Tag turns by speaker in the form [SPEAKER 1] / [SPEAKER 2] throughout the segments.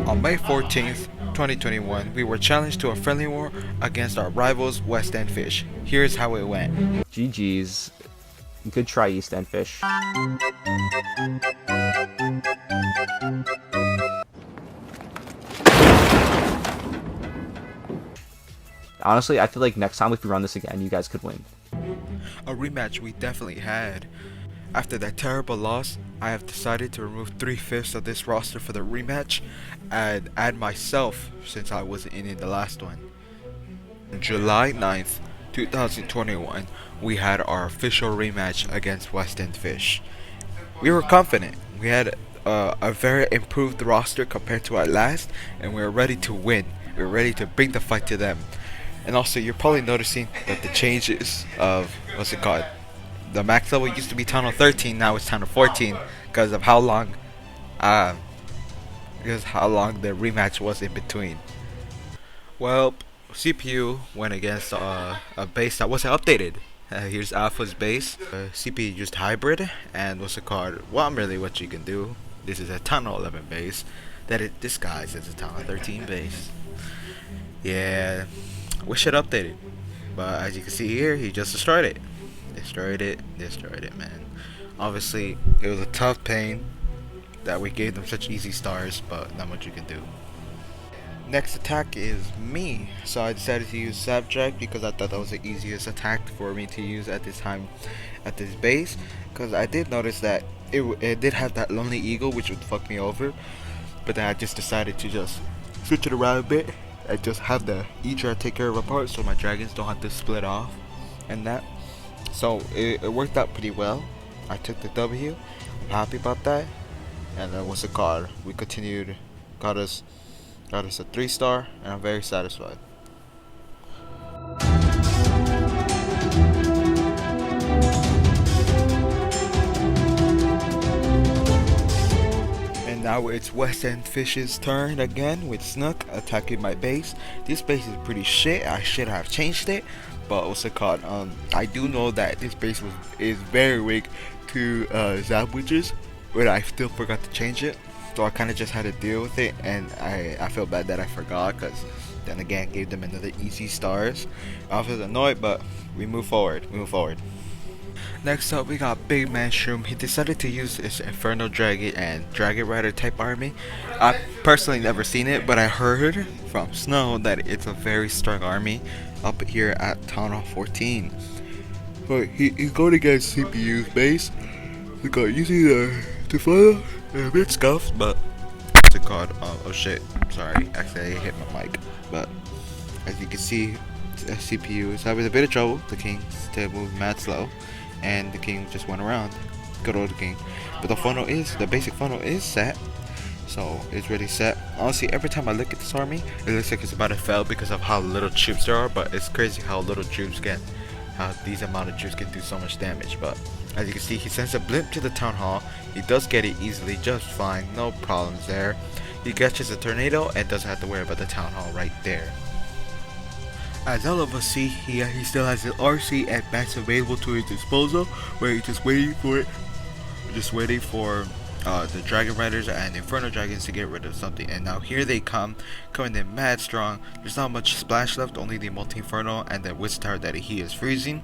[SPEAKER 1] On May 14th, 2021, we were challenged to a friendly war against our rivals WestEndFish. Here's how it went.
[SPEAKER 2] GG's. Good try, EastEndFish. Honestly, I feel like next time if we run this again, you guys could win.
[SPEAKER 1] A rematch we definitely had. After that terrible loss, I have decided to remove 3/5 of this roster for the rematch and add myself since I wasn't in the last one. July 9th, 2021, we had our official rematch against WestEndFish. We were confident. We had a very improved roster compared to our last, and we were ready to win. We were ready to bring the fight to them. And also, you're probably noticing that the changes of, what's it called? The max level used to be tunnel 13, now it's tunnel 14 because of how long the rematch was in between. Well, CPU went against a base that wasn't updated. Here's Alpha's base. CPU used hybrid, and what's it called? Well, really what you can do. This is a tunnel 11 base that it disguised as a tunnel 13 base. Yeah, wish it updated, but as you can see here, he just destroyed it. Destroyed it, man. Obviously, it was a tough pain that we gave them such easy stars, but not much you can do. Next attack is me, so I decided to use Sapjack because I thought that was the easiest attack for me to use at this time at this base, because I did notice that it did have that Lonely Eagle which would fuck me over, but then I just decided to just switch it around a bit and just have the Eater take care of a part so my dragons don't have to split off and that. So it worked out pretty well. I took the W. I'm happy about that. And then what's it called? We continued, got us a 3-star, and I'm very satisfied. And now it's WestEndFish's turn again with Snook attacking my base. This base is pretty shit. I should have changed it. But what's it called? I do know that this base is very weak to sandwiches, but I still forgot to change it. So I kind of just had to deal with it, and I feel bad that I forgot, because then again gave them another easy stars. I was annoyed, but we move forward. Next up, we got Big Man Shroom. He decided to use his Inferno Dragon and Dragon Rider type army. I've personally never seen it, but I heard from Snow that it's a very strong army up here at Town Hall 14. But he's going against CPU's base. We got using the fire, a bit scuffed, but what's it called? Oh shit, sorry, actually I hit my mic. But as you can see, CPU is having a bit of trouble. The king still moved mad slow, and the king just went around. Good old king. But the basic funnel is set, so it's really set. Honestly, every time I look at this army, it looks like it's about to fail because of how little troops there are. But it's crazy how little troops can, how these amount of troops can do so much damage. But as you can see, he sends a blimp to the town hall. He does get it easily, just fine, no problems there. He catches a tornado and doesn't have to worry about the town hall right there. As all of us see, he still has an RC and bats available to his disposal, where he's just waiting for the Dragon Riders and Inferno Dragons to get rid of something. And now here they coming in mad strong. There's not much splash left, only the Multi-Inferno and the Wizard Tower that he is freezing.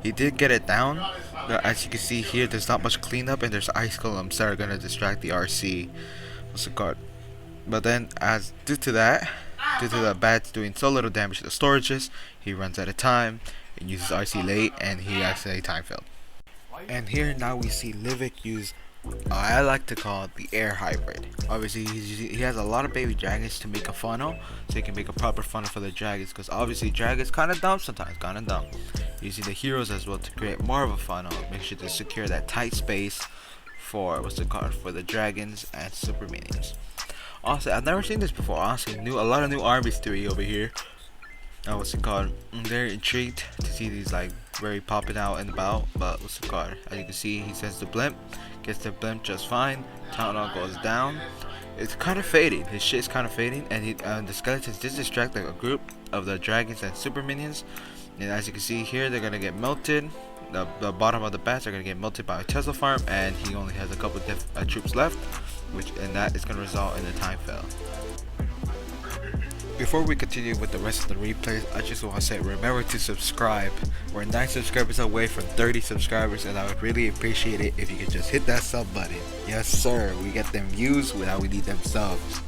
[SPEAKER 1] He did get it down, but as you can see here, there's not much cleanup, and there's ice columns that are gonna distract the RC. What's the card? But then, due to the bats doing so little damage to the storages, he runs out of time and uses RC late, and he accidentally time failed. And here now we see Livik use I like to call it the air hybrid. Obviously he has a lot of baby dragons to make a funnel, so he can make a proper funnel for the dragons, because obviously dragons kind of dumb sometimes, using the heroes as well to create more of a funnel. Make sure to secure that tight space for for the dragons and super minions. Honestly, I've never seen this before. Honestly, a lot of new armies theory over here. I'm very intrigued to see these very popping out and about. But as you can see, he sends the blimp, gets the blimp just fine. Town Hall goes down. It's kind of fading. His shit is kind of fading, and the skeletons did distract a group of the dragons and super minions. And as you can see here, they're gonna get melted. The bottom of the bats are gonna get melted by a Tesla farm, and he only has a couple troops left, and that is gonna result in a time fail. Before we continue with the rest of the replays, I just want to say remember to subscribe. We're 9 subscribers away from 30 subscribers, and I would really appreciate it if you could just hit that sub button. Yes sir, we get them views without we need them subs.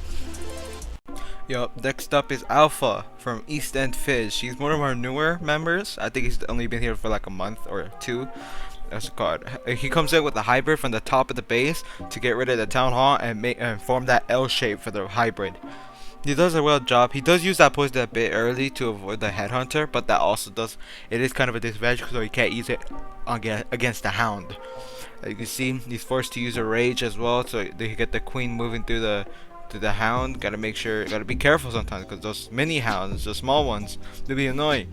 [SPEAKER 1] Yup, next up is Alpha from EastEndFish. He's one of our newer members. I think he's only been here for like a month or two. That's a card. He comes in with the hybrid from the top of the base to get rid of the town hall and form that L shape for the hybrid. He does a well job. He does use that poison a bit early to avoid the headhunter, but that also does, it is kind of a disadvantage, so he can't use it against the hound. As you can see, he's forced to use a rage as well, so they get the queen moving through the hound. Gotta make sure, gotta be careful sometimes, because those mini hounds, the small ones, they'll be annoying.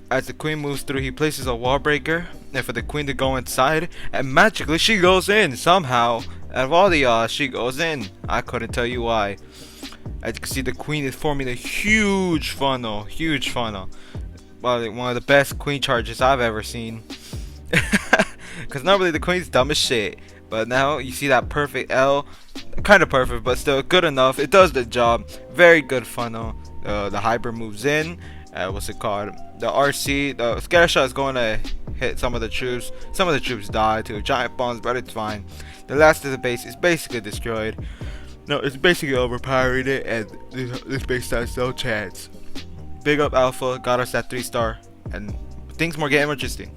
[SPEAKER 1] As the queen moves through, he places a wall breaker, and for the queen to go inside, and magically she goes in somehow. Out of all the odds, she goes in. I couldn't tell you why. As you can see, the queen is forming a huge funnel. Well, one of the best queen charges I've ever seen. Because normally the queen's dumb as shit, but now you see that perfect L. Kind of perfect, but still good enough. It does the job. Very good funnel. The hybrid moves in. What's it called? The RC, the scatter shot is going to hit some of the troops. Some of the troops die to giant bombs, but it's fine. The last of the base is basically destroyed. No, it's basically overpowering it, and this base has no chance. Big up Alpha, got us that 3-star, and things more getting interesting.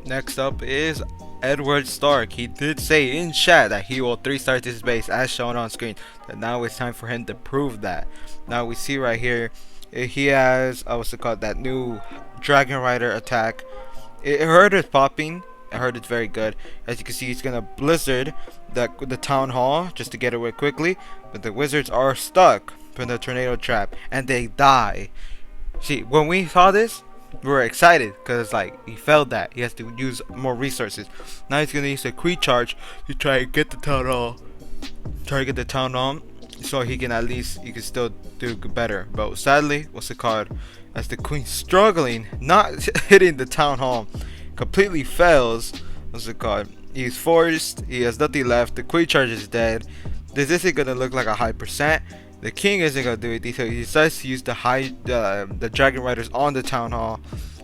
[SPEAKER 1] Next up is Edward Stark. He did say in chat that he will 3-star this base as shown on screen. And now it's time for him to prove that. Now we see right here, he has what's it called, that new Dragon Rider attack. It heard it's popping. I heard it's very good. As you can see, he's gonna blizzard the town hall just to get away quickly, but the wizards are stuck from the tornado trap and they die. See, when we saw this, we were excited because like he failed that. He has to use more resources. Now he's gonna use a Kree charge to try and get the town hall. So he can at least, he can still do better. But sadly, what's it called? As the queen's struggling, not hitting the town hall, completely fails. What's it called? He's forced. He has nothing left. The queen charge is dead. This isn't gonna look like a high percent. The king isn't gonna do it. So he decides to use the dragon riders on the town hall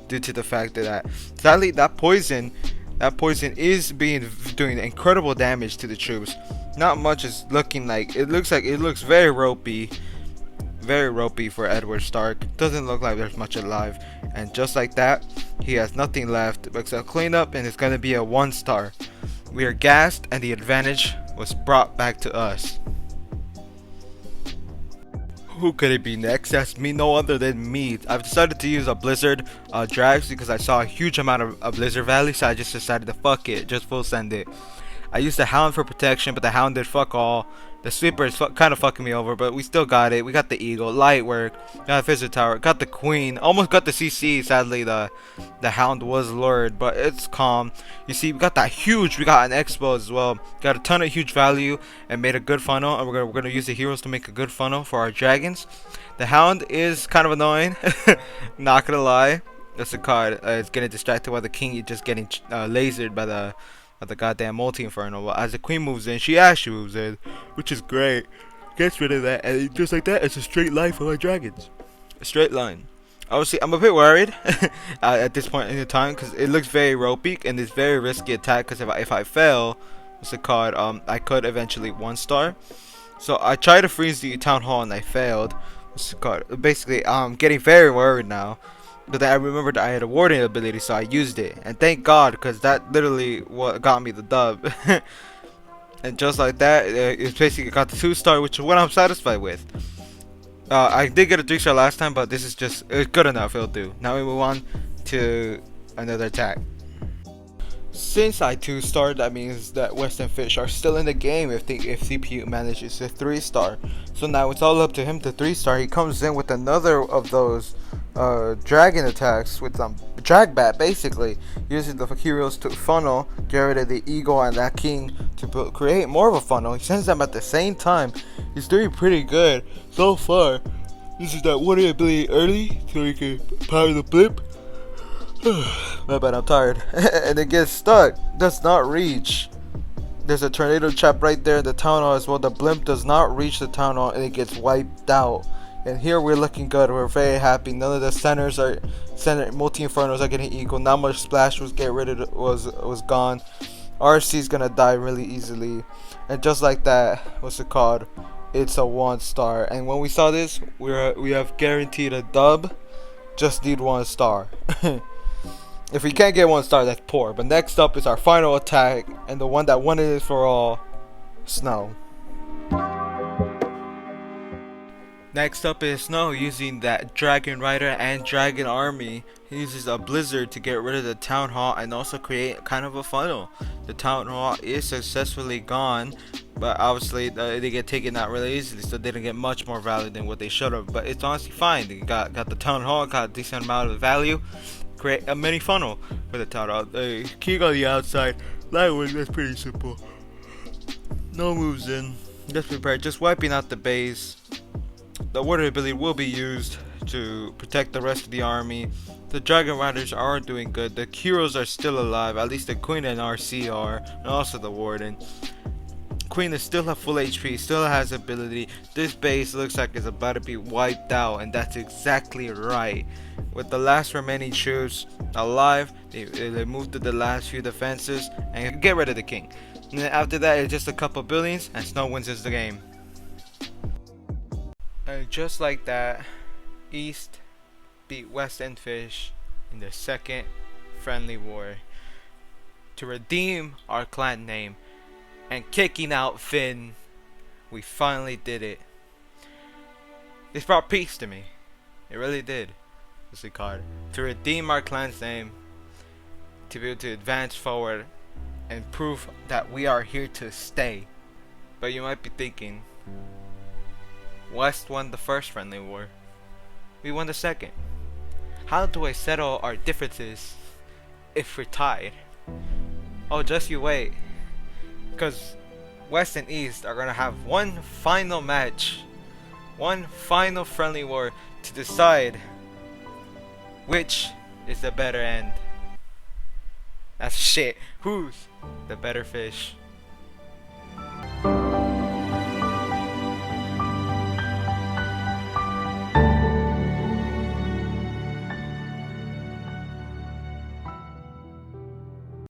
[SPEAKER 1] due to the fact that sadly that poison is doing incredible damage to the troops. Not much is looking like it looks very ropey. Very ropey for Edward Stark. Doesn't look like there's much alive, and just like that, he has nothing left except cleanup, and it's gonna be a 1-star. We are gassed, and the advantage was brought back to us. Who could it be next? That's me, no other than me. I've decided to use a Blizzard Drags because I saw a huge amount of Blizzard Valley, so I just decided to fuck it, just full send it. I used the Hound for protection, but the Hound did fuck all. The Sweeper is kind of fucking me over, but we still got it. We got the Eagle, light work, got the Fizzer Tower, got the Queen, almost got the CC. Sadly, the Hound was lured, but it's calm. You see, we got that huge. We got an Expo as well. Got a ton of huge value and made a good funnel. And we're gonna use the heroes to make a good funnel for our dragons. The Hound is kind of annoying, not gonna lie. That's a card. It's getting distracted while the King is just getting lasered by the goddamn multi inferno. Well, as the queen moves in, she actually moves in, which is great. Gets rid of that, and just like that, it's a straight line for my dragons. A straight line. Obviously, I'm a bit worried at this point in the time because it looks very ropey and it's very risky attack. Because if I fail, what's it called? I could eventually 1-star. So I tried to freeze the town hall and I failed. What's it called? Basically, I'm getting very worried now. But then I remembered I had a warding ability, so I used it, and thank God, because that literally what got me the dub. And just like that, it's basically got the 2-star, which is what I'm satisfied with. I did get a 3-star last time, but this is just good enough. It'll do. Now we move on to another attack. Since I 2-starred, that means that WestEndFish are still in the game if CPU manages a 3-star. So now it's all up to him to 3-star. He comes in with another of those dragon attacks with some drag bat, basically using the heroes to funnel, get rid of the eagle and that king to create more of a funnel. He sends them at the same time. He's doing pretty good so far. This is that warding ability early so he can power the blip. My bad, I'm tired. And it gets stuck. Does not reach. There's a tornado trap right there in the town hall as well. The blimp does not reach the town hall and it gets wiped out. And here we're looking good. We're very happy. None of the center multi-infernos are getting equal. Not much splash was gone. RC's gonna die really easily. And just like that, what's it called? It's a 1 star. And when we saw this, we have guaranteed a dub. Just need 1 star. If we can't get 1 star, that's poor. But next up is our final attack, and the one that won it for all, Snow. Next up is Snow using that Dragon Rider and Dragon Army. He uses a Blizzard to get rid of the Town Hall and also create kind of a funnel. The Town Hall is successfully gone, but obviously they get taken out really easily, so they didn't get much more value than what they should have. But it's honestly fine. They got the Town Hall, got a decent amount of value. Create a mini funnel for the Town Hall. The king on the outside. Lightwing, that's pretty simple. No moves in. Just prepare. Just wiping out the base. The water ability will be used to protect the rest of the army. The Dragon Riders are doing good. The heroes are still alive. At least the Queen and RC are. And also the Warden. Queen is still at full HP. Still has ability. This base looks like it's about to be wiped out. And that's exactly right. With the last remaining troops alive, they move to the last few defenses and get rid of the king. And then after that, it's just a couple buildings and Snow wins the game. And just like that, East beat WestEndFish in their second friendly war. To redeem our clan name and kicking out Finn, we finally did it. This brought peace to me. It really did. What's it called? To redeem our clan's name, to be able to advance forward and prove that we are here to stay. But you might be thinking, West won the first friendly war. We won the second. How do I settle our differences if we're tied? Oh, just you wait. Because West and East are going to have one final match. One final friendly war to decide which is the better end. That's shit. Who's the better fish?